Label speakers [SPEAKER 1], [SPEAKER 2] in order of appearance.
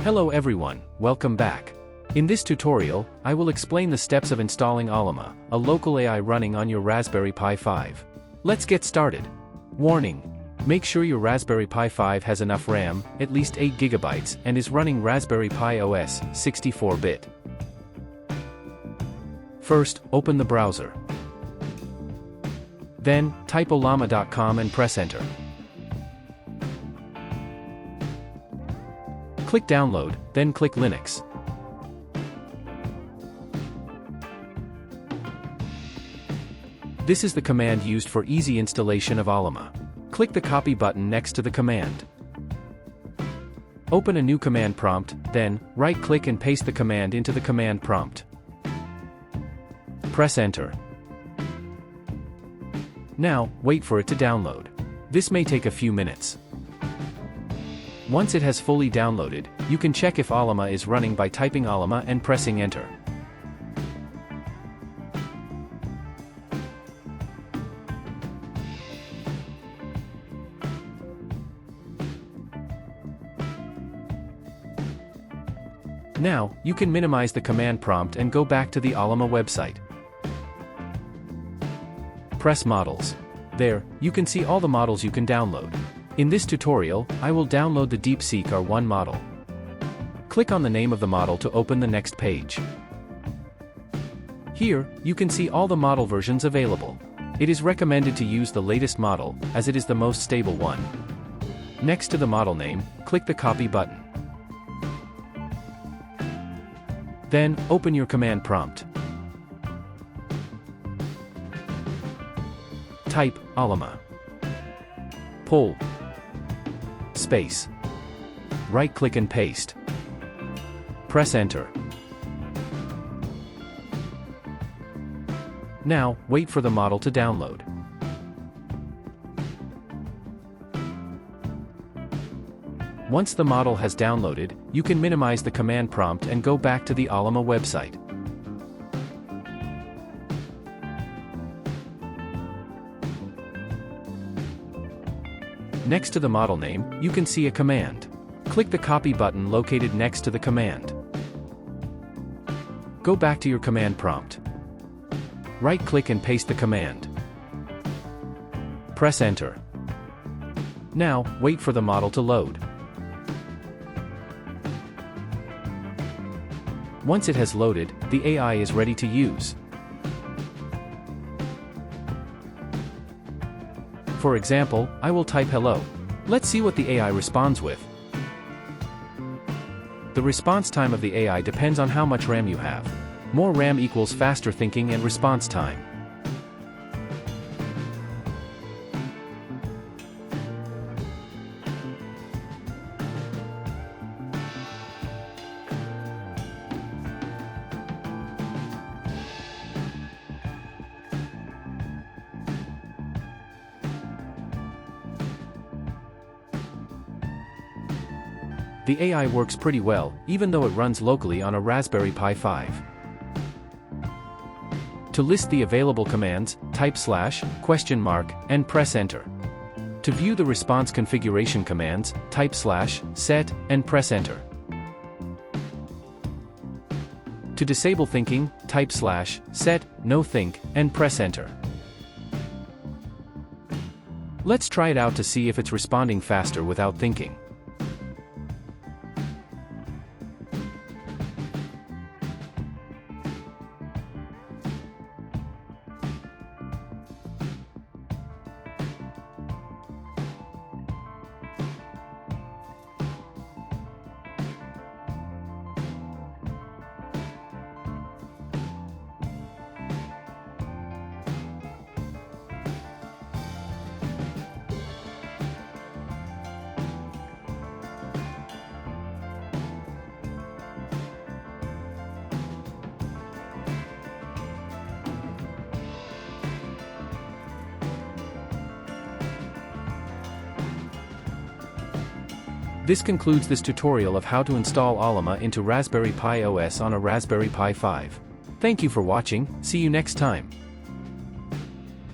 [SPEAKER 1] Hello everyone, welcome back. In this tutorial, I will explain the steps of installing Ollama, a local AI running on your Raspberry Pi 5. Let's get started. Warning: make sure your Raspberry Pi 5 has enough RAM, at least 8 GB, and is running Raspberry Pi OS 64-bit. First, open the browser. Then, type ollama.com and press enter. Click Download, then click Linux. This is the command used for easy installation of Ollama. Click the copy button next to the command. Open a new command prompt, then, right-click and paste the command into the command prompt. Press enter. Now, wait for it to download. This may take a few minutes. Once it has fully downloaded, you can check if Ollama is running by typing Ollama and pressing enter. Now, you can minimize the command prompt and go back to the Ollama website. Press Models. There, you can see all the models you can download. In this tutorial, I will download the DeepSeek R1 model. Click on the name of the model to open the next page. Here, you can see all the model versions available. It is recommended to use the latest model, as it is the most stable one. Next to the model name, click the copy button. Then, open your command prompt. Type Ollama. Pull. Space. Right-click and paste. Press enter. Now, wait for the model to download. Once the model has downloaded, you can minimize the command prompt and go back to the Ollama website. Next to the model name, you can see a command. Click the copy button located next to the command. Go back to your command prompt. Right-click and paste the command. Press enter. Now, wait for the model to load. Once it has loaded, the AI is ready to use. For example, I will type hello. Let's see what the AI responds with. The response time of the AI depends on how much RAM you have. More RAM equals faster thinking and response time. The AI works pretty well, even though it runs locally on a Raspberry Pi 5. To list the available commands, type / and press enter. To view the response configuration commands, type /set and press enter. To disable thinking, type /set no think and press enter. Let's try it out to see if it's responding faster without thinking. This concludes this tutorial of how to install Ollama into Raspberry Pi OS on a Raspberry Pi 5. Thank you for watching, see you next time.